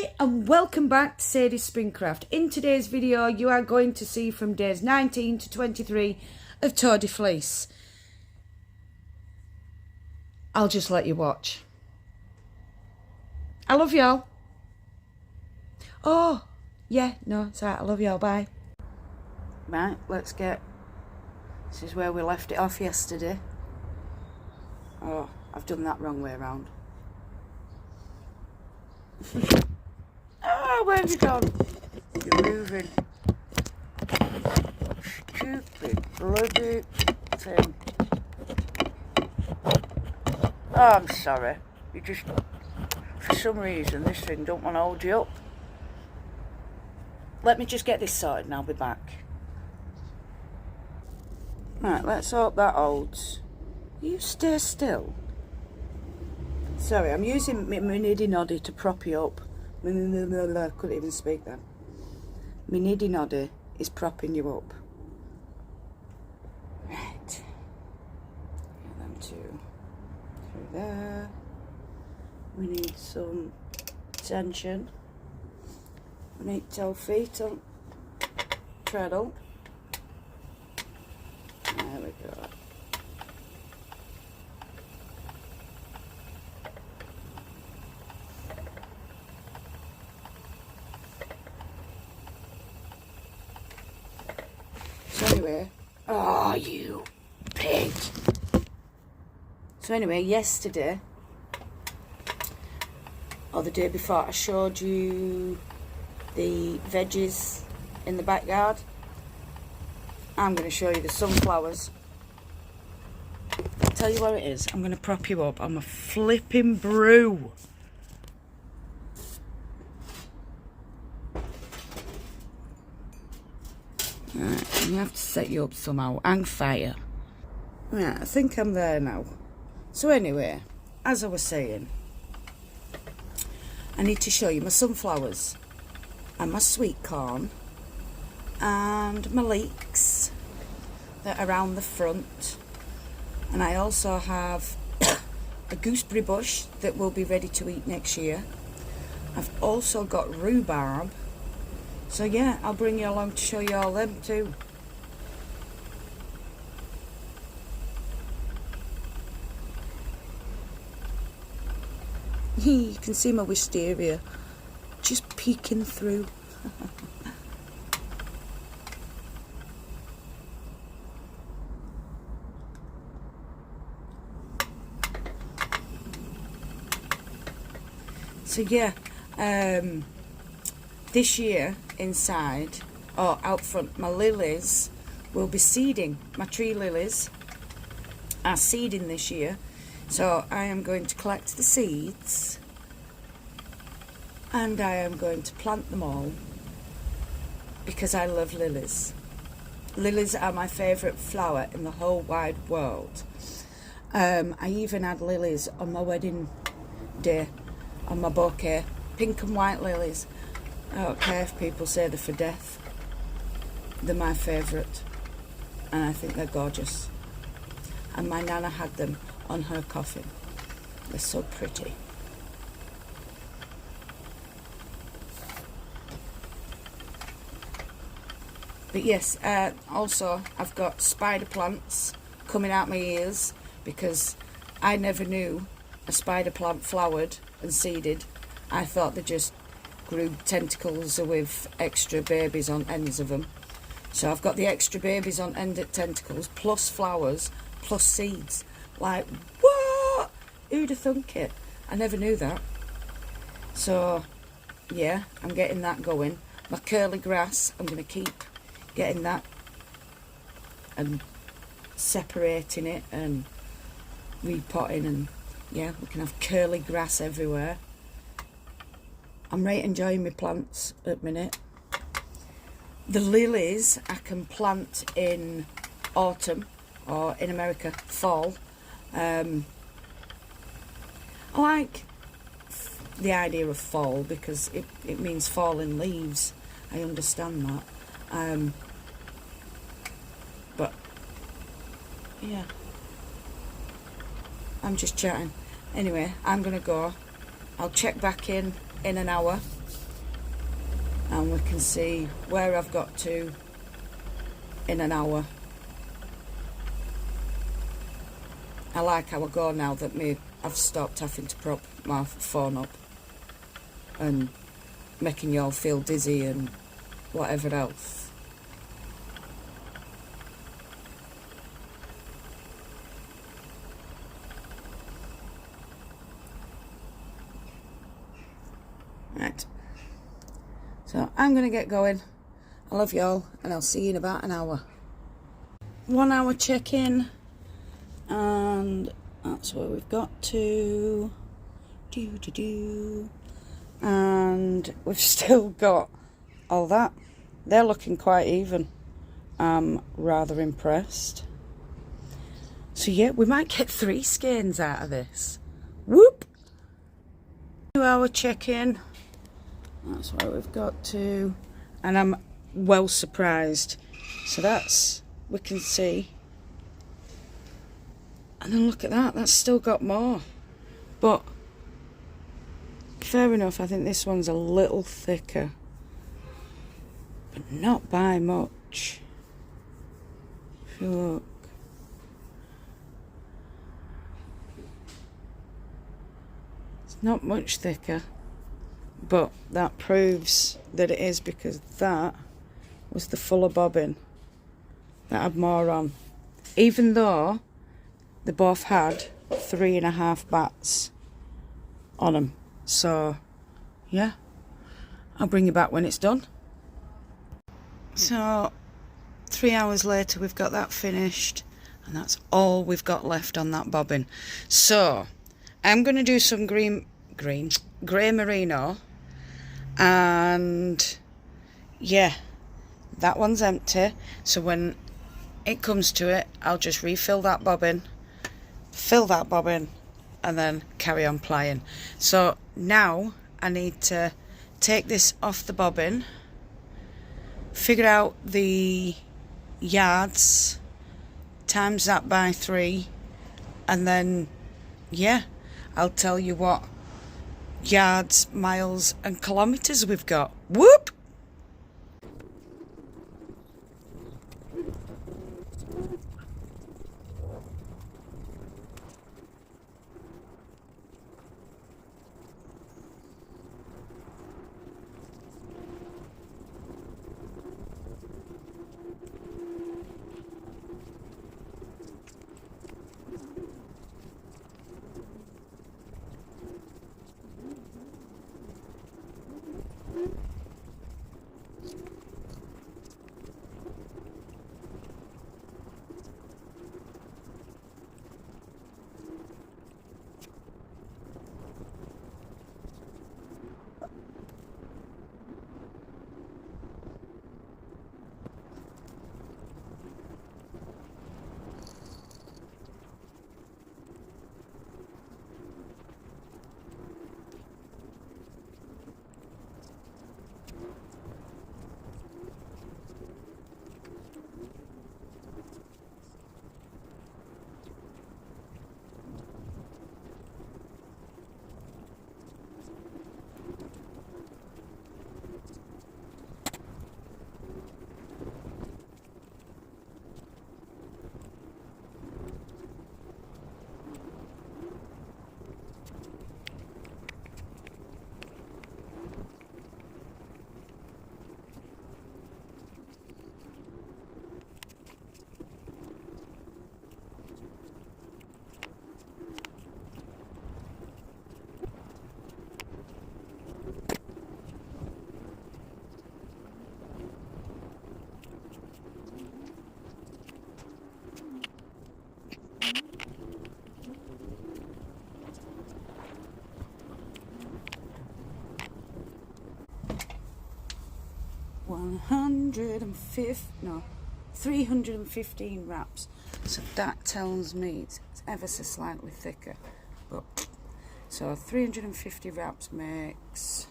Hi and welcome back to Sadie's Springcraft. In today's video you are going to see from days 19 to 23 of Tour de Fleece. I'll just let you watch. I love y'all. Oh, yeah, no, it's alright, I love y'all, bye. Right, let's get... This is where we left it off yesterday. Oh, I've done that wrong way around. Oh, where have you gone? You're moving. Stupid bloody thing. Oh, I'm sorry. You just, for some reason, this thing don't want to hold you up. Let me just get this sorted and I'll be back. Right, let's hope that holds. You stay still. Sorry, I'm using my niddy noddy to prop you up. I couldn't even speak then. My niddy noddy is propping you up. Right. Get them two through there. We need some tension. We need toe feet on treadle. There we go. So anyway, oh you pig. So anyway, yesterday, or the day before, I showed you the veggies in the backyard. I'm going to show you the sunflowers. I'll tell you what it is. I'm going to prop you up. I'm a flipping brew. Right, I'm going to have to set you up somehow. Hang fire. Right, I think I'm there now. So anyway, as I was saying, I need to show you my sunflowers and my sweet corn and my leeks that are around the front. And I also have a gooseberry bush that will be ready to eat next year. I've also got rhubarb. So yeah, I'll bring you along to show you all them too. You can see my wisteria just peeking through. So yeah, this year inside, or out front, my lilies will be seeding. My tree lilies are seeding this year. So I am going to collect the seeds and I am going to plant them all because I love lilies. Lilies are my favourite flower in the whole wide world. I even had lilies on my wedding day, on my bouquet, pink and white lilies. I don't care if people say they're for death. They're my favourite and I think they're gorgeous. And my nana had them on her coffin. They're so pretty. But yes, also I've got spider plants coming out my ears because I never knew a spider plant flowered and seeded. I thought they just grew tentacles with extra babies on ends of them. So I've got the extra babies on end of tentacles plus flowers plus seeds. Like, what? Who'd have thunk it? I never knew that. So, yeah, I'm getting that going. My curly grass, I'm going to keep getting that and separating it and repotting, and yeah, we can have curly grass everywhere. I'm right enjoying my plants at the minute. The lilies I can plant in autumn, or in America, fall. I like the idea of fall because it means falling leaves. I understand that. But, yeah. I'm just chatting. Anyway, I'm going to go. I'll check back in an hour and we can see where I've got to in an hour. I like how I go now that I've stopped having to prop my phone up and making you all feel dizzy and whatever else. Right, so I'm going to get going. I love y'all, and I'll see you in about an hour. 1 hour check-in, and that's where we've got to. And we've still got all that. They're looking quite even. I'm rather impressed. So yeah, we might get 3 skeins out of this. Whoop! 2 hour check-in. That's where we've got to. And I'm well surprised. So that's, we can see. And then look at that, that's still got more. But fair enough, I think this one's a little thicker. But not by much. If you look. It's not much thicker. But that proves that it is, because that was the fuller bobbin that had more on. Even though they both had 3.5 bats on them. So, yeah, I'll bring you back when it's done. So, 3 hours later, we've got that finished, and that's all we've got left on that bobbin. So, I'm going to do some grey merino, and yeah, that one's empty. So when it comes to it, I'll just refill that bobbin, fill that bobbin, and then carry on plying. So now I need to take this off the bobbin, figure out the yards, times that by 3, and then yeah, I'll tell you what yards, miles and kilometres we've got. Whoop! No, 315 wraps. So that tells me it's ever so slightly thicker. But so 350 wraps makes,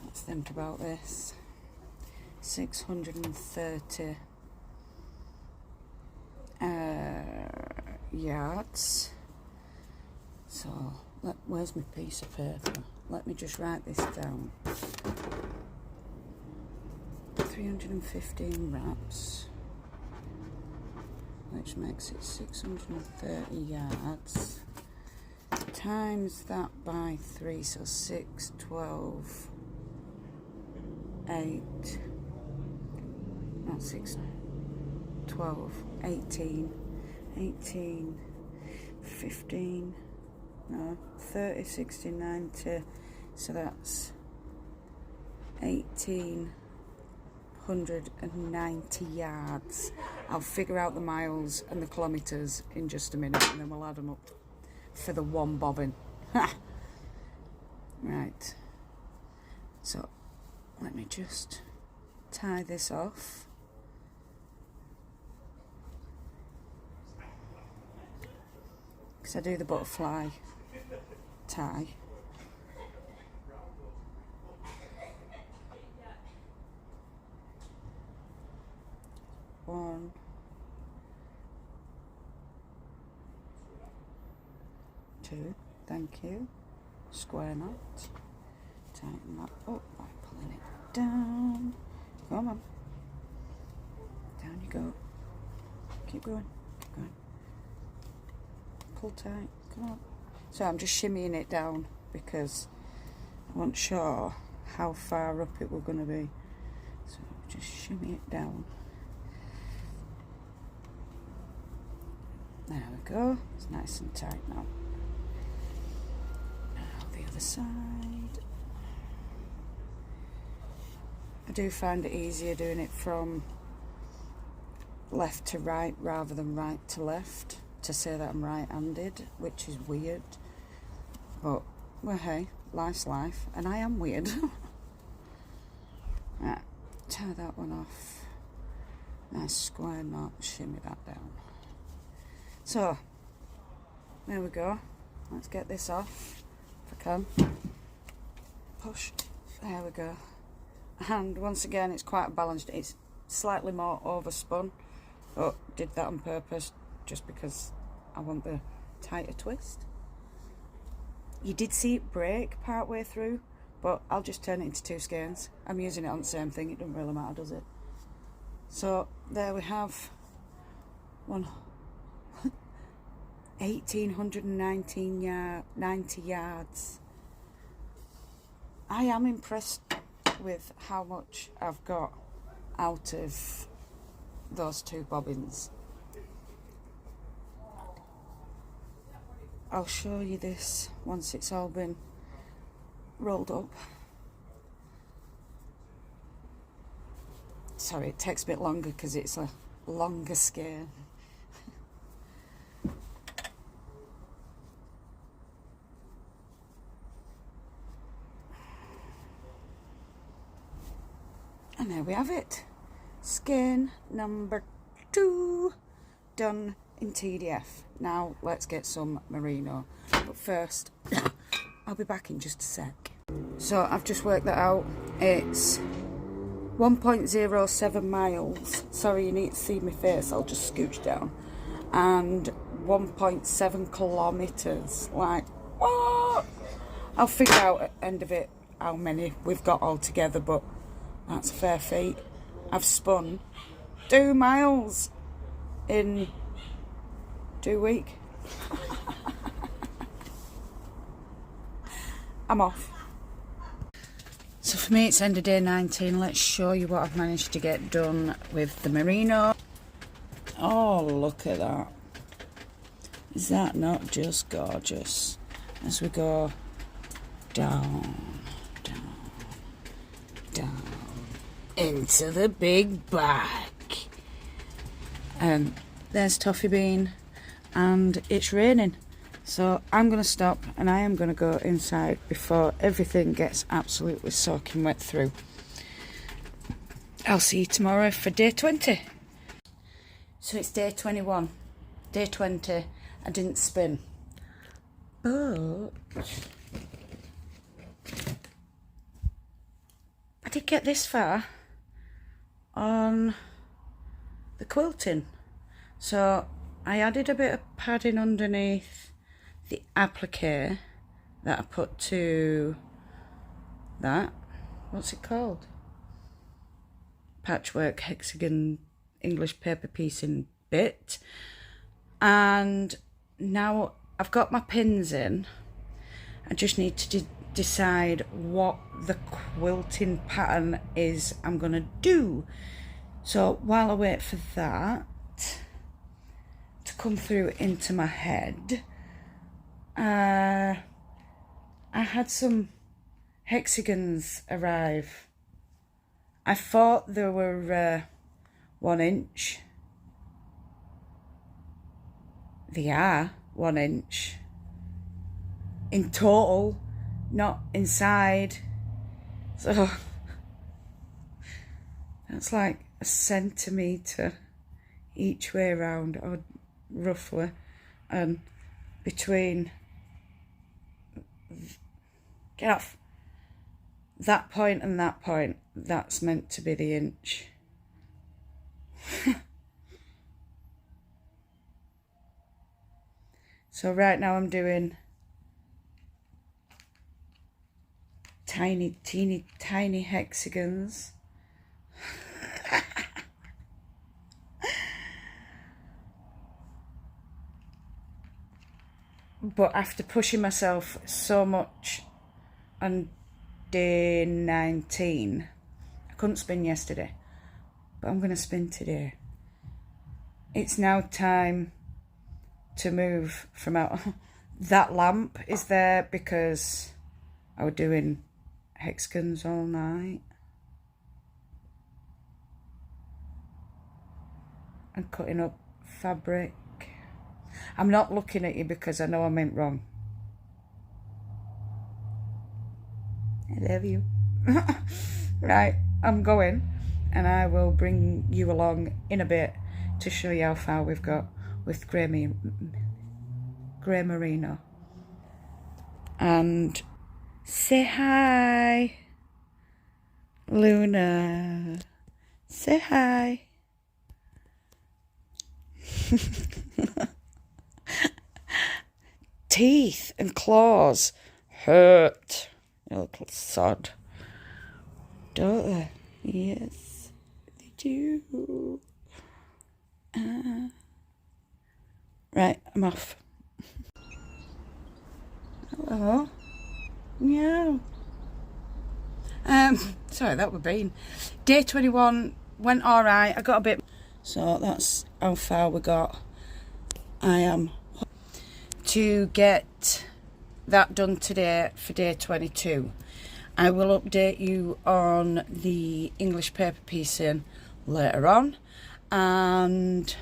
let's think about this, 630 yards. So where's my piece of paper? Let me just write this down. 315 wraps, which makes it 630 yards, times that by 3, so 6, 12, 8, not 6, 12, 18, 18, 15, no, 30, 60, 90, so that's 1,890 yards. I'll figure out the miles and the kilometres in just a minute, and then we'll add them up for the one bobbin. Right, so let me just tie this off. Because I do the butterfly tie. One, two, thank you. Square knot. Tighten that up by pulling it down. Come on. Down you go. Keep going. Keep going. Pull tight. Come on. So I'm just shimmying it down because I wasn't sure how far up it was going to be. So just shimmy it down. There we go. It's nice and tight now. Now the other side. I do find it easier doing it from left to right rather than right to left, to say that I'm right-handed, which is weird. But, well, hey, life's life, and I am weird. Right, tie that one off. Nice square knot, shimmy that down. So, there we go. Let's get this off, if I can. Push. There we go. And once again, it's quite balanced. It's slightly more overspun, but did that on purpose, just because I want the tighter twist. You did see it break part way through, but I'll just turn it into 2 skeins. I'm using it on the same thing, it doesn't really matter, does it? So there we have 1,890 yards. I am impressed with how much I've got out of those 2 bobbins. I'll show you this once it's all been rolled up. Sorry, it takes a bit longer because it's a longer skein. And there we have it. Skein number 2 done in TDF. Now let's get some merino. But first, I'll be back in just a sec. So I've just worked that out. It's 1.07 miles. Sorry, you need to see my face. I'll just scooch down. And 1.7 kilometres. Like, what? I'll figure out at the end of it how many we've got all together, but that's a fair feat. I've spun 2 miles in 2 weeks. I'm off. So for me it's end of day 19. Let's show you what I've managed to get done with the merino. Oh, look at that. Is that not just gorgeous? As we go down, down, down into the big bag. There's Toffee Bean, and it's raining, so I'm going to stop and I am going to go inside before everything gets absolutely soaking wet through. I'll see you tomorrow for day 20. So it's day 21. Day 20, I didn't spin, but I did get this far on the quilting. So I added a bit of padding underneath the applique that I put to that, what's it called? patchwork hexagon English paper piecing bit, and now I've got my pins in. I just need to decide what the quilting pattern is I'm gonna do. So while I wait for that to come through into my head, I had some hexagons arrive. I thought they were 1 inch. They are 1 inch in total, not inside. So that's like a centimetre each way around, or roughly, and between, get off, that point and that point, that's meant to be the inch. So right now I'm doing tiny, teeny, tiny hexagons. But after pushing myself so much on day 19, I couldn't spin yesterday, but I'm going to spin today. It's now time to move from out. That lamp is there because I was doing hexagons all night and cutting up fabric. I'm not looking at you because I know I meant wrong. I love you. Right, I'm going, and I will bring you along in a bit to show you how far we've got with grey merino. And say hi, Luna. Say hi. Teeth and claws hurt, you little sod, don't they? Yes, they do. Right, I'm off. Hello. Meow. Sorry, that would be day 21. Went all right. I got a bit. So that's how far we got. I am to get that done today for day 22. I will update you on the English paper piecing later on, and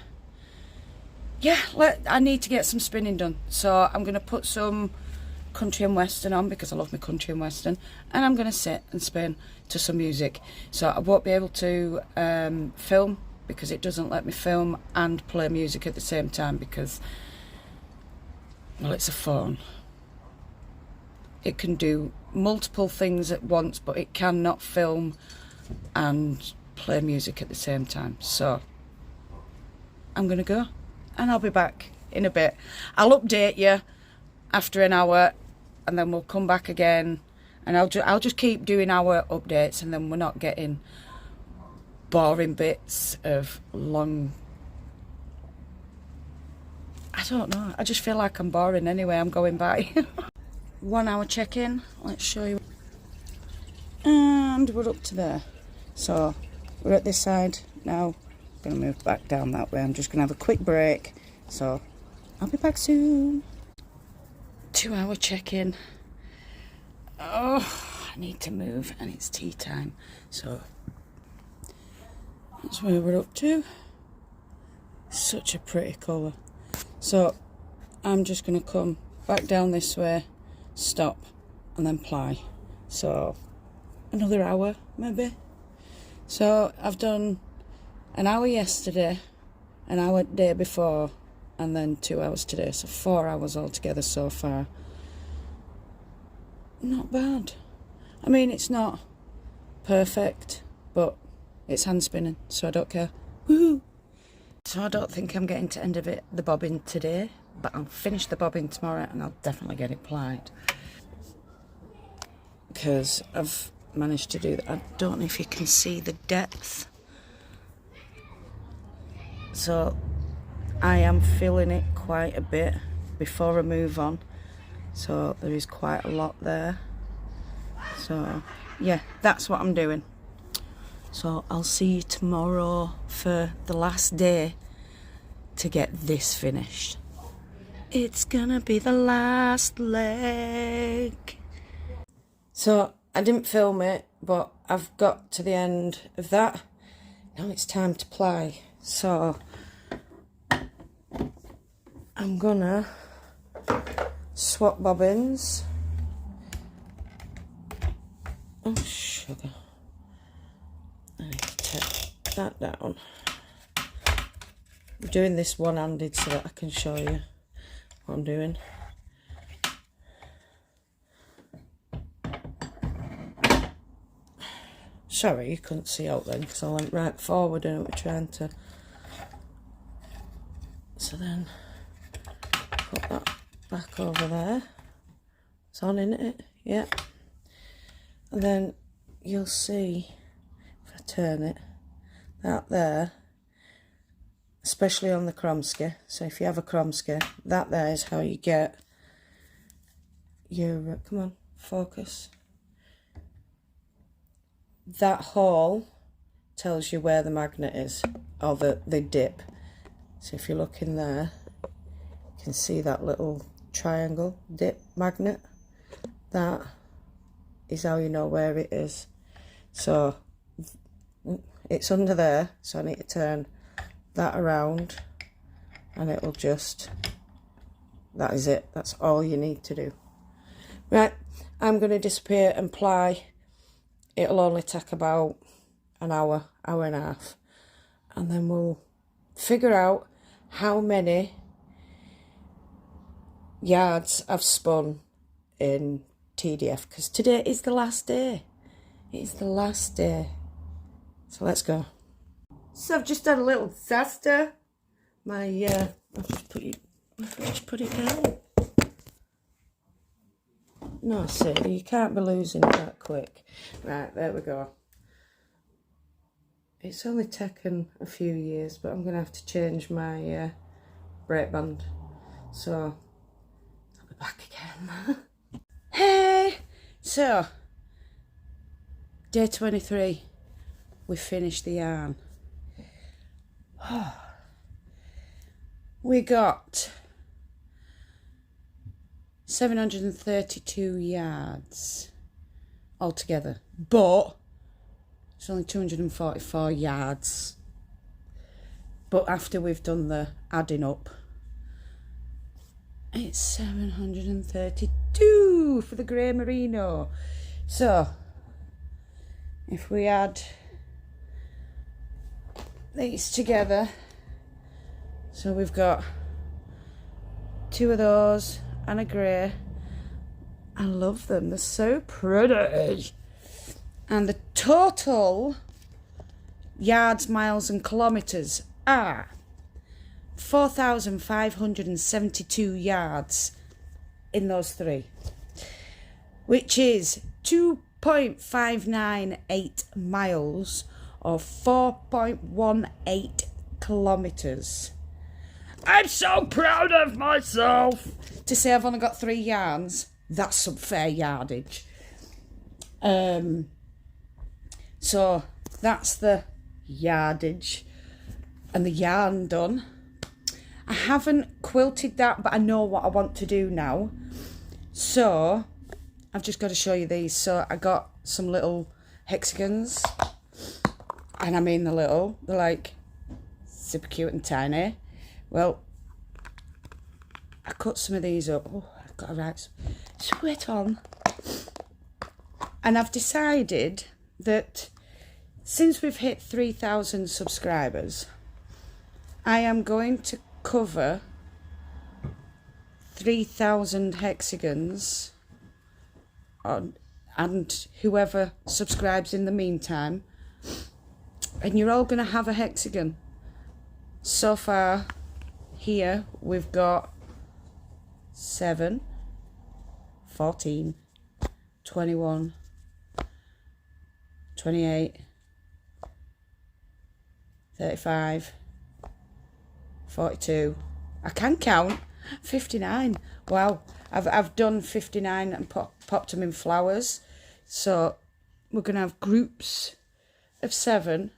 yeah, I need to get some spinning done, so I'm going to put some country and western on because I love my country and western, and I'm going to sit and spin to some music. So I won't be able to film because it doesn't let me film and play music at the same time because, well, it's a phone. It can do multiple things at once, but it cannot film and play music at the same time. So I'm gonna go, and I'll be back in a bit. I'll update you after an hour, and then we'll come back again, and I'll just keep doing our updates, and then we're not getting boring bits of long. I don't know, I just feel like I'm boring anyway. I'm going by. 1 hour check-in, let's show you, and we're up to there. So we're at this side now. I'm gonna move back down that way. I'm just gonna have a quick break, so I'll be back soon. 2 hour check-in. Oh, I need to move, and it's tea time, so that's where we're up to. Such a pretty colour. So I'm just gonna come back down this way, stop, and then ply. So another hour maybe. So I've done an hour yesterday, an hour the day before, and then 2 hours today, so 4 hours altogether so far. Not bad. I mean, it's not perfect, but it's hand spinning, so I don't care. Woohoo! So I don't think I'm getting to end of it, the bobbin today, but I'll finish the bobbin tomorrow, and I'll definitely get it plied, because I've managed to do that. I don't know if you can see the depth So I am filling it quite a bit before I move on. So there is quite a lot there. So yeah, that's what I'm doing. So I'll see you tomorrow for the last day to get this finished. It's gonna be the last leg. So I didn't film it, but I've got to the end of that. Now it's time to ply. So I'm gonna swap bobbins. Oh, sugar. I need to take that down. I'm doing this one-handed so that I can show you what I'm doing. Sorry, you couldn't see out then because I went right forward and we're trying to... So then, put that back over there. It's on, isn't it? Yeah. And then you'll see, if I turn it, that there, especially on the Kromsky. So if you have a Kromsky, that there is how you get your, come on, focus. That hole tells you where the magnet is, or the dip. So if you look in there, you can see that little triangle dip magnet. That is how you know where it is. So it's under there, so I need to turn that around and it'll just, that is it. That's all you need to do. Right, I'm going to disappear and ply. It'll only take about an hour, hour and a half. And then we'll figure out how many yards I've spun in TDF. Because today is the last day. It is the last day. So let's go. So I've just had a little disaster. I've just put it down. No, silly, you can't be losing it that quick. Right, there we go. It's only taken a few years, but I'm going to have to change my brake band. So, I'll be back again. Hey! So, day 23, we finished the yarn. We got 732 yards altogether, but it's only 244 yards. But after we've done the adding up, it's 732 for the grey merino. So if we add these together, so we've got 2 of those and a grey. I love them, they're so pretty. And the total yards, miles and kilometres are 4,572 yards in those 3, which is 2.598 miles or 4.18 kilometres. I'm so proud of myself to say I've only got 3 yarns. That's some fair yardage. So that's the yardage and the yarn done. I haven't quilted that, but I know what I want to do now. So I've just got to show you these. So I got some little hexagons, and I mean the little, they're like super cute and tiny. Well, I cut some of these up. Oh, I've got to write sweat on. And I've decided that since we've hit 3,000 subscribers, I am going to cover 3,000 hexagons on, and whoever subscribes in the meantime, and you're all going to have a hexagon. So far here we've got 7, 14, 21, 28, 35, 42. I can count. 59. Wow. I've done 59 and popped them in flowers. So we're going to have groups of 7,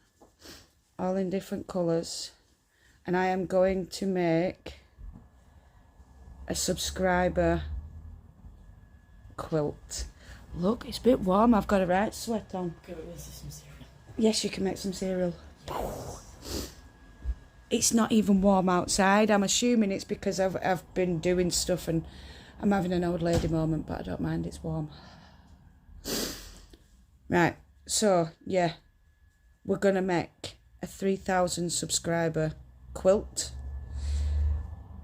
all in different colours. And I am going to make a subscriber quilt. Look, it's a bit warm. I've got a right sweat on. Yes, you can make some cereal. Yes. It's not even warm outside. I'm assuming it's because I've been doing stuff and I'm having an old lady moment, but I don't mind, it's warm. Right, so yeah, we're going to make a 3,000 subscriber quilt.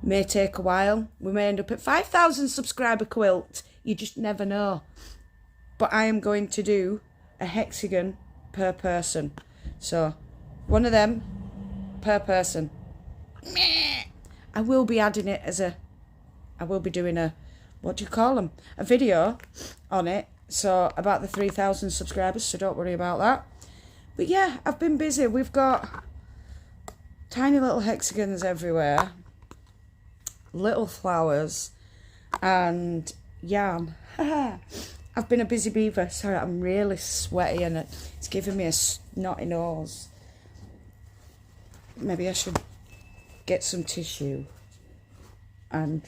May take a while. We may end up at 5,000 subscriber quilt. You just never know. But I am going to do a hexagon per person. So, one of them per person. I will be adding it as I will be doing a, what do you call them? A video on it. So, about the 3,000 subscribers, so don't worry about that. But yeah, I've been busy. We've got tiny little hexagons everywhere. Little flowers. And yarn. I've been a busy beaver. Sorry, I'm really sweaty and it's giving me a snotty nose. Maybe I should get some tissue and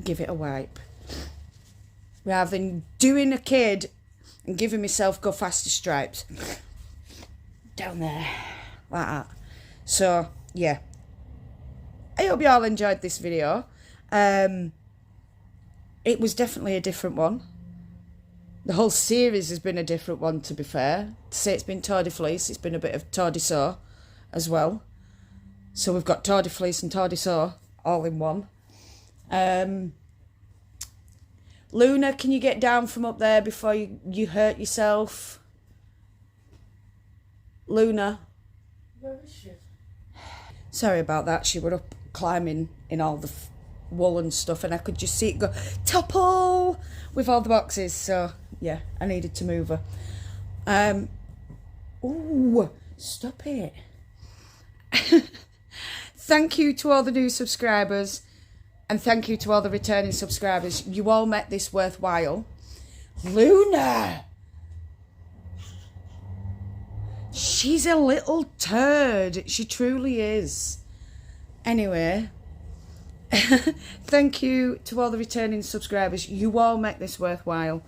give it a wipe. Rather than doing a kid and giving myself go faster stripes. Down there. Like that. So, yeah. I hope you all enjoyed this video. It was definitely a different one. The whole series has been a different one, to be fair. To say it's been Tour de Fleece, it's been a bit of Tour de Sew as well. So we've got Tour de Fleece and Tour de Sew all in one. Luna, can you get down from up there before you hurt yourself? Luna? Where is she? Sorry about that. She were up climbing in all the wool and stuff, and I could just see it go topple with all the boxes. So yeah, I needed to move her. Ooh, stop it. Thank you to all the new subscribers, and thank you to all the returning subscribers. You all make this worthwhile. Luna, she's a little turd. She truly is. Anyway, thank you to all the returning subscribers. You all make this worthwhile.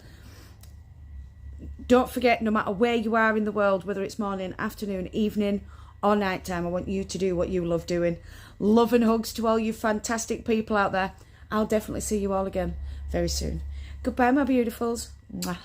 Don't forget, no matter where you are in the world, whether it's morning, afternoon, evening or night time, I want you to do what you love doing. Love and hugs to all you fantastic people out there. I'll definitely see you all again very soon. Goodbye, my beautifuls. Mwah.